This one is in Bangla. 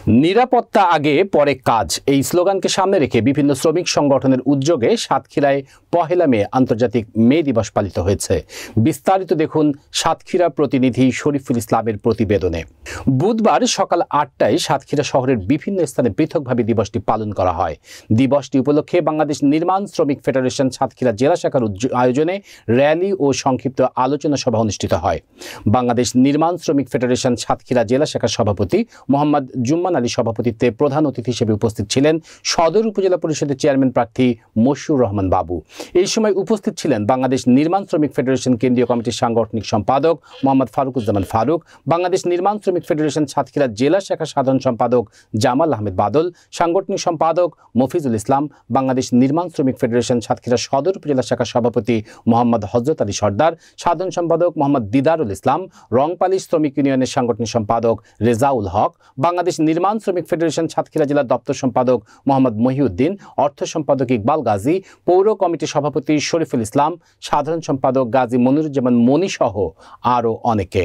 নিরাপত্তা আগে পরে কাজ এই স্লোগানকে সামনে রেখে বিভিন্ন শ্রমিক সংগঠনের উদ্যোগে সাতক্ষীরায় পহেলা মে আন্তর্জাতিক মে দিবস পালিত হয়েছে। বিস্তারিত দেখুন সাতক্ষীরা প্রতিনিধি শরীফুল ইসলামের প্রতিবেদনে। বুধবার সকাল ৮টায় সাতক্ষীরা শহরের বিভিন্ন স্থানে পৃথকভাবে দিবসটি পালন করা হয়। দিবসটি উপলক্ষে বাংলাদেশ নির্মাণ শ্রমিক ফেডারেশন সাতক্ষীরা জেলা শাখার আয়োজনে র্যালি ও সংক্ষিপ্ত আলোচনা সভা অনুষ্ঠিত হয়। বাংলাদেশ নির্মাণ শ্রমিক ফেডারেশন সাতক্ষীরা জেলা শাখার সভাপতি মোহাম্মদ জুম্মান আলী সভাপতিত্বে প্রধান অতিথি হিসেবে উপস্থিত ছিলেন সদর উপজেলা পরিষদের চেয়ারম্যান প্রার্থী মশিউর রহমান বাবু। এই সময় উপস্থিত ছিলেন বাংলাদেশ নির্মাণ শ্রমিক ফেডারেশন কেন্দ্রীয় কমিটির সাংগঠনিক সম্পাদক মোহাম্মদ ফারুকুজ্জামান ফারুক, বাংলাদেশ নির্মাণ শ্রমিক ফেডারেশন সাতক্ষীরা জেলা শাখার সাধারণ সম্পাদক জামাল আহমেদ বাদল, সাংগঠনিক সম্পাদক মফিজুল ইসলাম, বাংলাদেশ নির্মাণ শ্রমিক ফেডারেশন সাতক্ষীরা সদর উপজেলা শাখার সভাপতি মোহাম্মদ হযরত আলী সর্দার, সাধারণ সম্পাদক মোহাম্মদ দিদারুল ইসলাম, রংপালি শ্রমিক ইউনিয়নের সাংগঠনিক সম্পাদক রেজাউল হক, বাংলাদেশ নির্মাণ শ্রমিক ফেডারেশন সাতক্ষীরা জেলার দপ্তর সম্পাদক মোহাম্মদ মহিউদ্দিন, অর্থ সম্পাদক ইকবাল গাজী, পৌর কমিটির সভাপতি শরীফুল ইসলাম, সাধারণ সম্পাদক গাজী মনিরুজ্জামান মনি সহ আরও অনেকে।